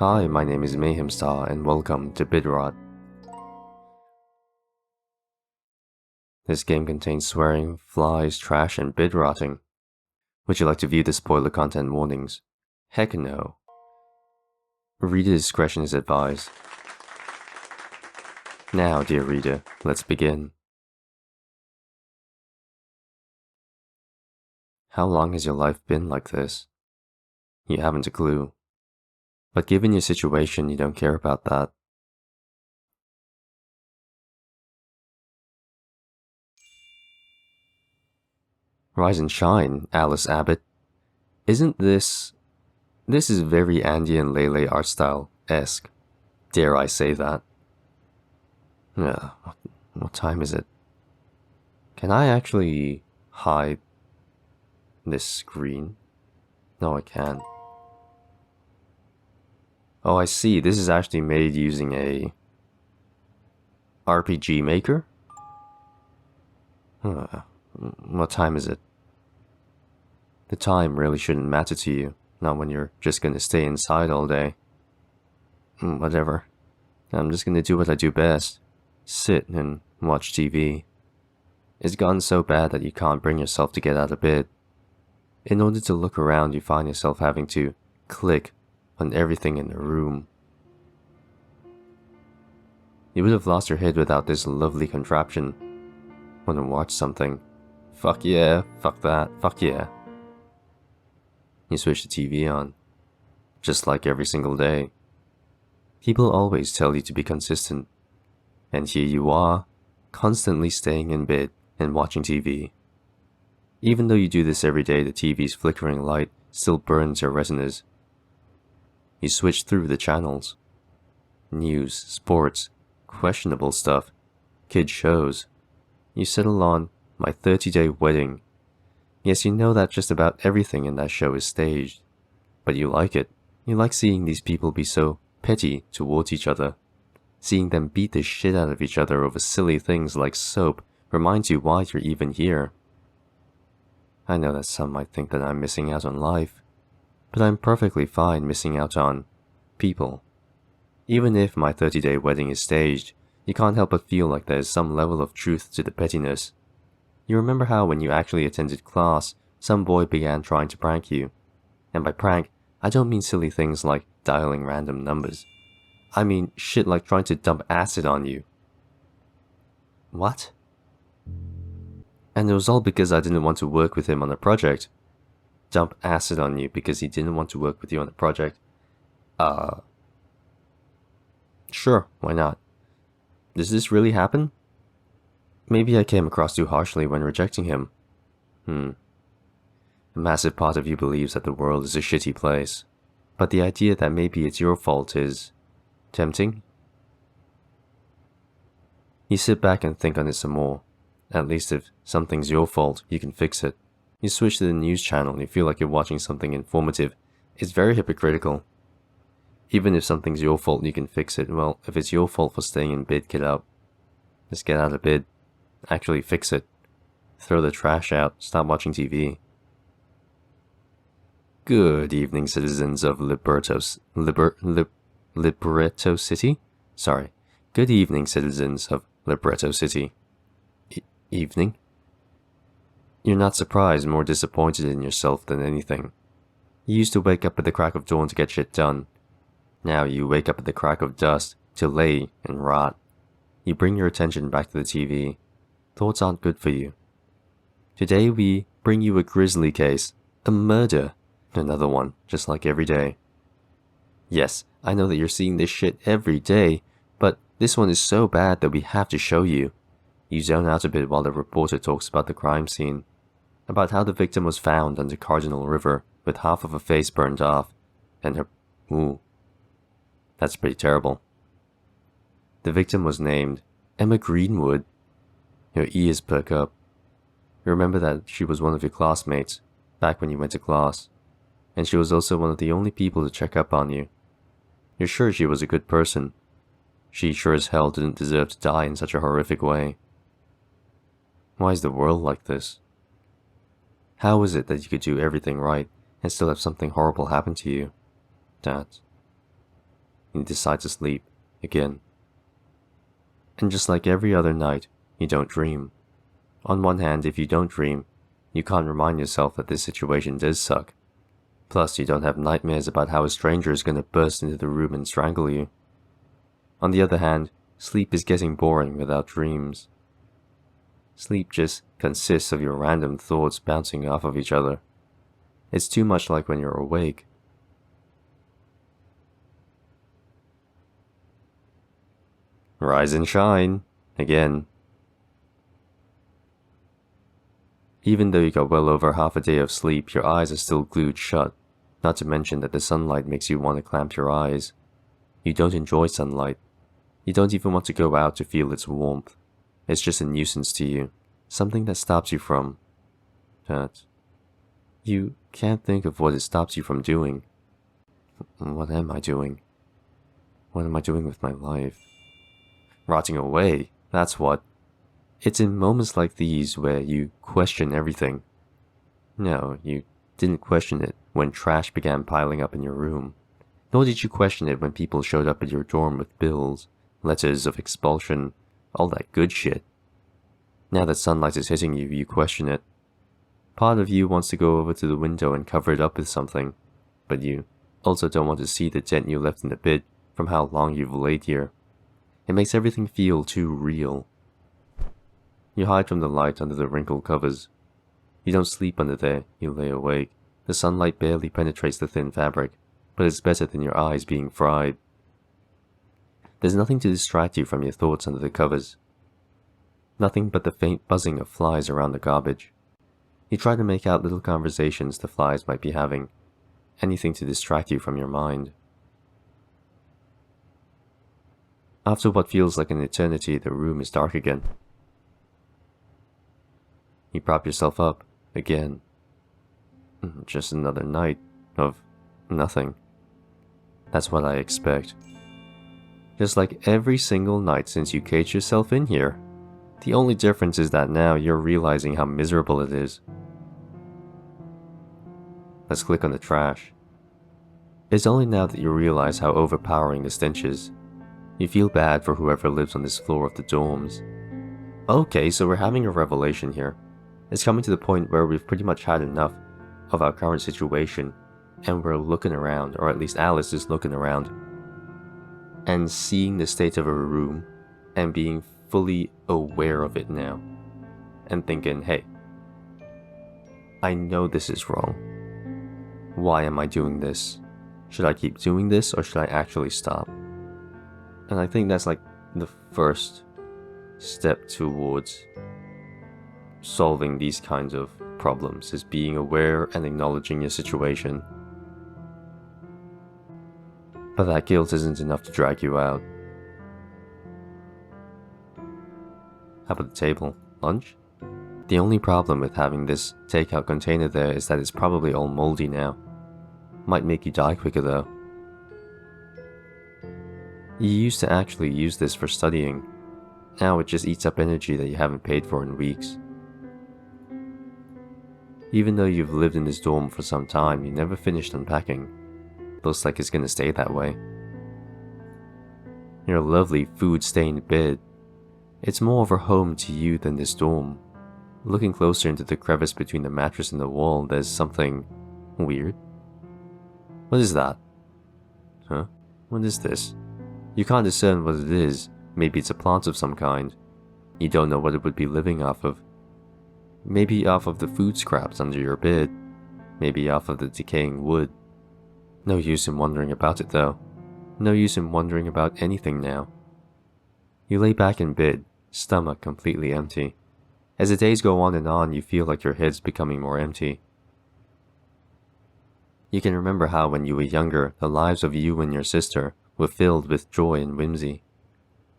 Hi, my name is Mayhemstar and welcome to Bedrot. This game contains swearing, flies, trash, and bed rotting. Would you like to view the spoiler content warnings? Heck no. Reader discretion is advised. Now, dear reader, let's begin. How long has your life been like this? You haven't a clue. But given your situation, you don't care about that. Rise and shine, Alice Abbott. Isn't this... This is very Andy and Lele art style-esque. Dare I say that? What time is it? Can I actually hide this screen? No, I can't. Oh, I see. This is actually made using a RPGMaker? What time is it? The time really shouldn't matter to you, not when you're just gonna stay inside all day. Whatever. I'm just gonna do what I do best. Sit and watch TV. It's gotten so bad that you can't bring yourself to get out of bed. In order to look around, you find yourself having to click on everything in the room. You would have lost your head without this lovely contraption. Wanna watch something? Fuck yeah, fuck that, fuck yeah. You switch the TV on, just like every single day. People always tell you to be consistent, and here you are, constantly staying in bed and watching TV. Even though you do this every day, the TV's flickering light still burns your retinas. You switch through the channels. News, sports, questionable stuff, kid shows. You settle on My 30-Day Wedding. Yes, you know that just about everything in that show is staged. But you like it. You like seeing these people be so petty towards each other. Seeing them beat the shit out of each other over silly things like soap reminds you why you're even here. I know that some might think that I'm missing out on life, but I'm perfectly fine missing out on people. Even if My 30-Day Wedding is staged, you can't help but feel like there's some level of truth to the pettiness. You remember how when you actually attended class, some boy began trying to prank you. And by prank, I don't mean silly things like dialing random numbers. I mean shit like trying to dump acid on you. What? And it was all because I didn't want to work with him on a project. Dump acid on you because he didn't want to work with you on a project. Sure, why not? Does this really happen? Maybe I came across too harshly when rejecting him. A massive part of you believes that the world is a shitty place, but the idea that maybe it's your fault is tempting. You sit back and think on it some more. At least if something's your fault, you can fix it. You switch to the news channel and you feel like you're watching something informative. It's very hypocritical. Even if something's your fault, you can fix it. Well, if it's your fault for staying in bed, get up. Just get out of bed. Actually fix it. Throw the trash out. Stop watching TV. Good evening, citizens of Libretto City? Sorry. Good evening, citizens of Libretto City. Evening? You're not surprised, more disappointed in yourself than anything. You used to wake up at the crack of dawn to get shit done. Now you wake up at the crack of dusk to lay and rot. You bring your attention back to the TV. Thoughts aren't good for you. Today we bring you a grisly case. A murder. Another one, just like every day. Yes, I know that you're seeing this shit every day, but this one is so bad that we have to show you. You zone out a bit while the reporter talks about the crime scene. About how the victim was found under Cardinal River with half of her face burned off. And her... Ooh. That's pretty terrible. The victim was named Emma Greenwood. Your ears perk up. You remember that she was one of your classmates, back when you went to class. And she was also one of the only people to check up on you. You're sure she was a good person. She sure as hell didn't deserve to die in such a horrific way. Why is the world like this? How is it that you could do everything right and still have something horrible happen to you? That. You decide to sleep again. And just like every other night, you don't dream. On one hand, if you don't dream, you can't remind yourself that this situation does suck. Plus, you don't have nightmares about how a stranger is going to burst into the room and strangle you. On the other hand, sleep is getting boring without dreams. Sleep just consists of your random thoughts bouncing off of each other. It's too much like when you're awake. Rise and shine, again. Even though you got well over half a day of sleep, your eyes are still glued shut, not to mention that the sunlight makes you want to clamp your eyes. You don't enjoy sunlight. You don't even want to go out to feel its warmth. It's just a nuisance to you, something that stops you from... You can't think of what it stops you from doing. What am I doing? What am I doing with my life? Rotting away, that's what. It's in moments like these where you question everything. No, you didn't question it when trash began piling up in your room. Nor did you question it when people showed up at your dorm with bills, letters of expulsion, all that good shit. Now that sunlight is hitting you, you question it. Part of you wants to go over to the window and cover it up with something, but you also don't want to see the dent you left in the bed from how long you've laid here. It makes everything feel too real. You hide from the light under the wrinkled covers. You don't sleep under there, you lay awake. The sunlight barely penetrates the thin fabric, but it's better than your eyes being fried. There's nothing to distract you from your thoughts under the covers. Nothing but the faint buzzing of flies around the garbage. You try to make out little conversations the flies might be having, anything to distract you from your mind. After what feels like an eternity, the room is dark again. You prop yourself up, again. Just another night of nothing. That's what I expect. Just like every single night since you caged yourself in here. The only difference is that now you're realizing how miserable it is. Let's click on the trash. It's only now that you realize how overpowering the stench is. You feel bad for whoever lives on this floor of the dorms. Okay, so we're having a revelation here. It's coming to the point where we've pretty much had enough of our current situation, and we're looking around, or at least Alice is looking around, and seeing the state of her room, and being fully aware of it now, and thinking, hey, I know this is wrong. Why am I doing this? Should I keep doing this, or should I actually stop? And I think that's like the first step towards solving these kinds of problems, is being aware and acknowledging your situation. But that guilt isn't enough to drag you out. How about the table? Lunch? The only problem with having this takeout container there is that it's probably all moldy now. Might make you die quicker though. You used to actually use this for studying. Now it just eats up energy that you haven't paid for in weeks. Even though you've lived in this dorm for some time, you never finished unpacking. Looks like it's gonna stay that way. Your lovely food-stained bed. It's more of a home to you than this dorm. Looking closer into the crevice between the mattress and the wall, there's something weird. What is that? Huh? What is this? You can't discern what it is. Maybe it's a plant of some kind. You don't know what it would be living off of. Maybe off of the food scraps under your bed. Maybe off of the decaying wood. No use in wondering about it though. No use in wondering about anything now. You lay back in bed, stomach completely empty. As the days go on, you feel like your head's becoming more empty. You can remember how when you were younger, the lives of you and your sister were filled with joy and whimsy.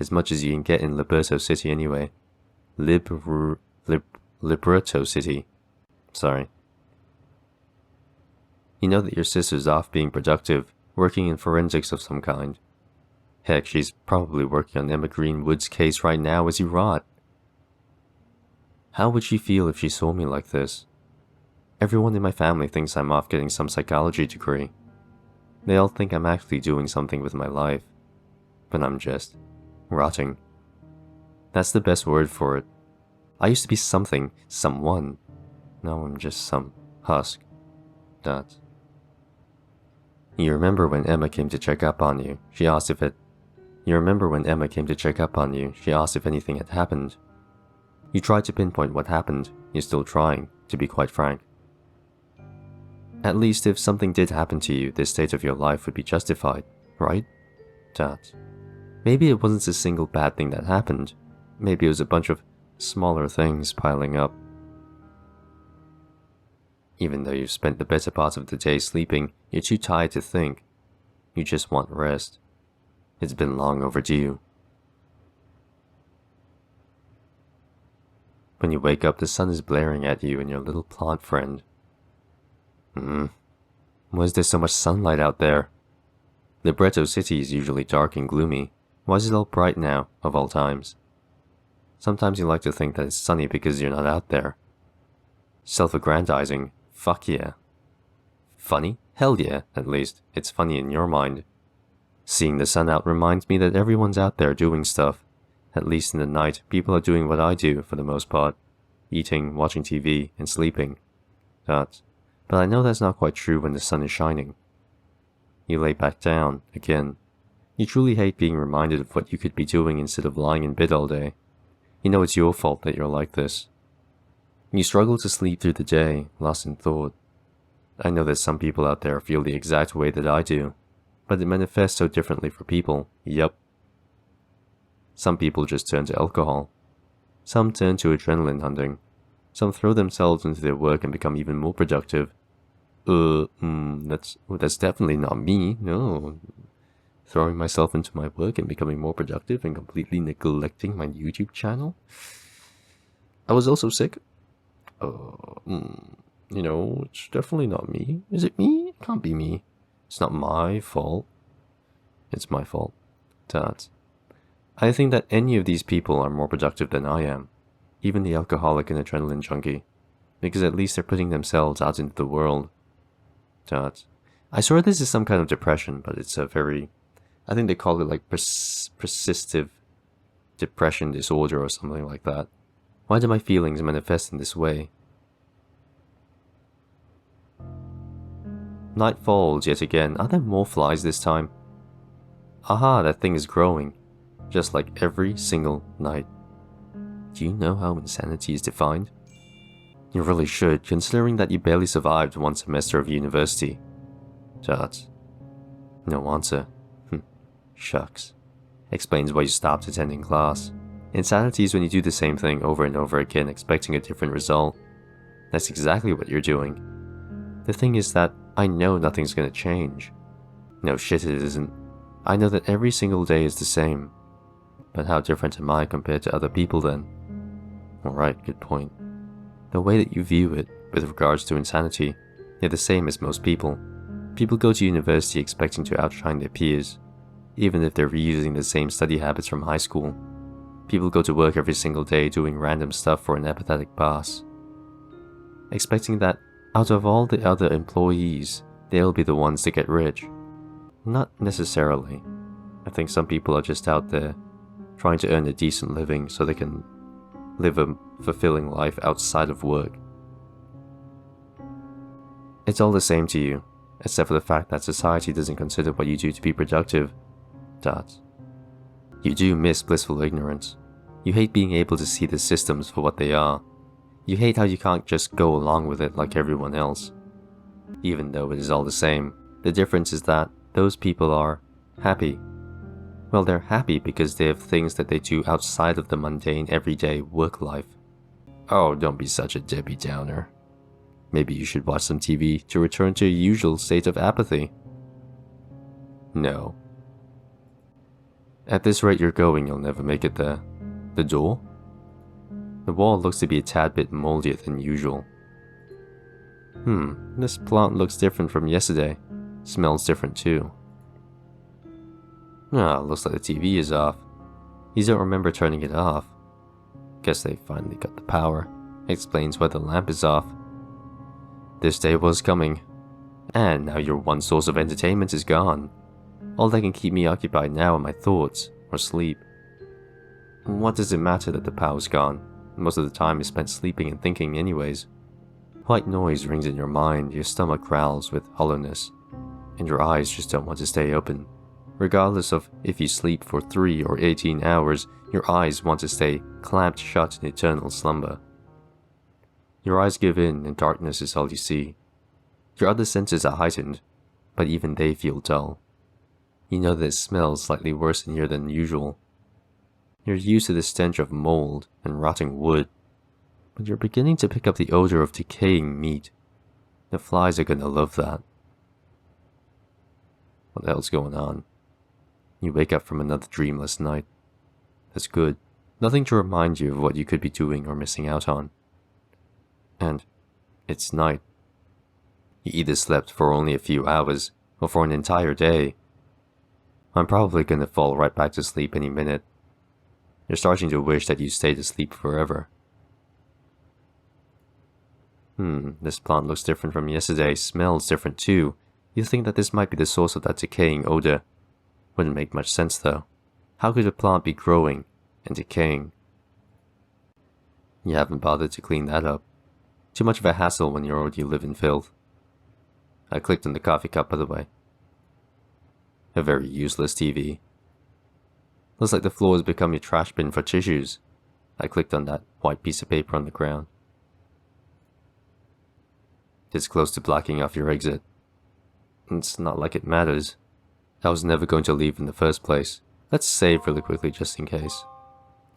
As much as you can get in Liberto City anyway. Liberto City. Sorry. You know that your sister's off being productive, working in forensics of some kind. Heck, she's probably working on Emma Greenwood's case right now as you rot. How would she feel if she saw me like this? Everyone in my family thinks I'm off getting some psychology degree. They all think I'm actually doing something with my life, but I'm just rotting. That's the best word for it. I used to be something, someone. Now I'm just some husk. That. You remember when Emma came to check up on you? She asked if anything had happened. You tried to pinpoint what happened. You're still trying, to be quite frank. At least if something did happen to you, this state of your life would be justified, right? That. Maybe it wasn't a single bad thing that happened. Maybe it was a bunch of smaller things piling up. Even though you've spent the better part of the day sleeping, you're too tired to think. You just want rest. It's been long overdue. When you wake up, the sun is blaring at you and your little plant friend. Why is there so much sunlight out there? Libretto City is usually dark and gloomy. Why is it all bright now, of all times? Sometimes you like to think that it's sunny because you're not out there. Self-aggrandizing, fuck yeah. Funny? Hell yeah, at least. It's funny in your mind. Seeing the sun out reminds me that everyone's out there doing stuff. At least in the night, people are doing what I do for the most part. Eating, watching TV, and sleeping. But I know that's not quite true when the sun is shining. You lay back down, again. You truly hate being reminded of what you could be doing instead of lying in bed all day. You know it's your fault that you're like this. You struggle to sleep through the day, lost in thought. I know that some people out there feel the exact way that I do, but it manifests so differently for people, yup. Some people just turn to alcohol. Some turn to adrenaline hunting. Some throw themselves into their work and become even more productive. That's definitely not me, no. Throwing myself into my work and becoming more productive and completely neglecting my YouTube channel? I was also sick. It's definitely not me. Is it me? It can't be me. It's not my fault. It's my fault. That. I think that any of these people are more productive than I am. Even the alcoholic and adrenaline junkie. Because at least they're putting themselves out into the world. That. I swear this is some kind of depression, but it's a very... I think they call it like persistive depression disorder or something like that. Why do my feelings manifest in this way? Night falls yet again. Are there more flies this time? Aha, that thing is growing. Just like every single night. Do you know how insanity is defined? You really should, considering that you barely survived one semester of university. That. No answer. Shucks. Explains why you stopped attending class. Insanity is when you do the same thing over and over again expecting a different result. That's exactly what you're doing. The thing is that I know nothing's gonna change. No shit it isn't. I know that every single day is the same. But how different am I compared to other people then? Alright, good point. The way that you view it, with regards to insanity, you're the same as most people. People go to university expecting to outshine their peers, even if they're reusing the same study habits from high school. People go to work every single day doing random stuff for an apathetic boss, expecting that out of all the other employees, they'll be the ones to get rich. Not necessarily. I think some people are just out there trying to earn a decent living so they can live a fulfilling life outside of work. It's all the same to you, except for the fact that society doesn't consider what you do to be productive. You do miss blissful ignorance. You hate being able to see the systems for what they are. You hate how you can't just go along with it like everyone else. Even though it is all the same, the difference is that those people are happy. Well, they're happy because they have things that they do outside of the mundane, everyday work life. Oh, don't be such a Debbie Downer. Maybe you should watch some TV to return to your usual state of apathy. No. At this rate you're going, you'll never make it there. The door? The wall looks to be a tad bit moldier than usual. This plant looks different from yesterday. Smells different too. Looks like the TV is off. You don't remember turning it off. Guess they finally got the power. Explains why the lamp is off. This day was coming. And now your one source of entertainment is gone. All that can keep me occupied now are my thoughts, or sleep. What does it matter that the power's gone? Most of the time is spent sleeping and thinking anyways. White noise rings in your mind, your stomach growls with hollowness, and your eyes just don't want to stay open. Regardless of if you sleep for 3 or 18 hours, your eyes want to stay clamped shut in eternal slumber. Your eyes give in and darkness is all you see. Your other senses are heightened, but even they feel dull. You know that it smells slightly worse in here than usual. You're used to the stench of mold and rotting wood, but you're beginning to pick up the odor of decaying meat. The flies are gonna love that. What the hell's going on? You wake up from another dreamless night. That's good. Nothing to remind you of what you could be doing or missing out on. And it's night. You either slept for only a few hours, or for an entire day. I'm probably gonna fall right back to sleep any minute. You're starting to wish that you stayed asleep forever. This plant looks different from yesterday, smells different too. You think that this might be the source of that decaying odor. Wouldn't make much sense though. How could a plant be growing and decaying? You haven't bothered to clean that up. Too much of a hassle when you already live in filth. I clicked on the coffee cup, by the way. A very useless TV. Looks like the floor has become your trash bin for tissues. I clicked on that white piece of paper on the ground. It's close to blocking off your exit. It's not like it matters. I was never going to leave in the first place. Let's save really quickly just in case.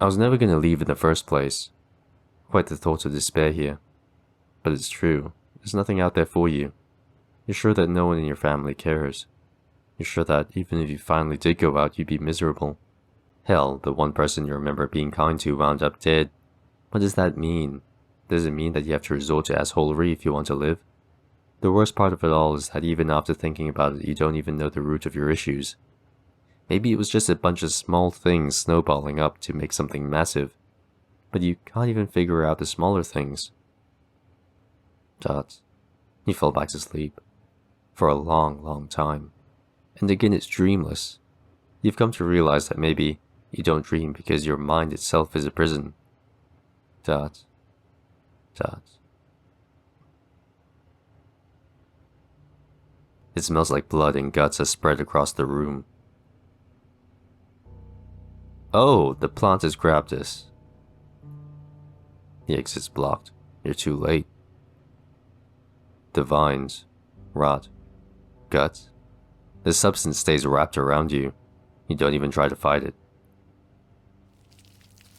I was never going to leave in the first place. Quite the thought of despair here. But it's true. There's nothing out there for you. You're sure that no one in your family cares. You're sure that even if you finally did go out, you'd be miserable. Hell, the one person you remember being kind to wound up dead. What does that mean? Does it mean that you have to resort to assholery if you want to live? The worst part of it all is that even after thinking about it, you don't even know the root of your issues. Maybe it was just a bunch of small things snowballing up to make something massive. But you can't even figure out the smaller things. You fall back to sleep. For a long, long time. And again it's dreamless. You've come to realize that maybe you don't dream because your mind itself is a prison. It smells like blood and guts are spread across the room. Oh, the plant has grabbed us. The exit's blocked. You're too late. The vines, rot, guts. The substance stays wrapped around you. You don't even try to fight it.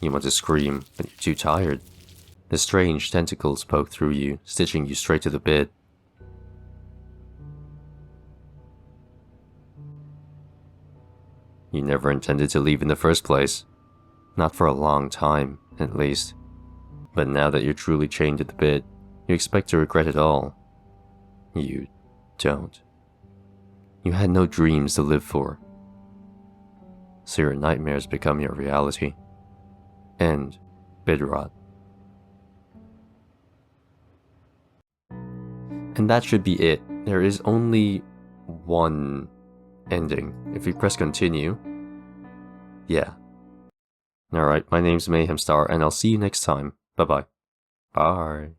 You want to scream, but you're too tired. The strange tentacles poke through you, stitching you straight to the bed. You never intended to leave in the first place. Not for a long time, at least. But now that you're truly chained to the bed, you expect to regret it all. You don't. You had no dreams to live for. So your nightmares become your reality. End Bedrot. And that should be it. There is only one ending. If we press continue, yeah. Alright, my name's Mayhemstar, and I'll see you next time. Bye-bye. Bye.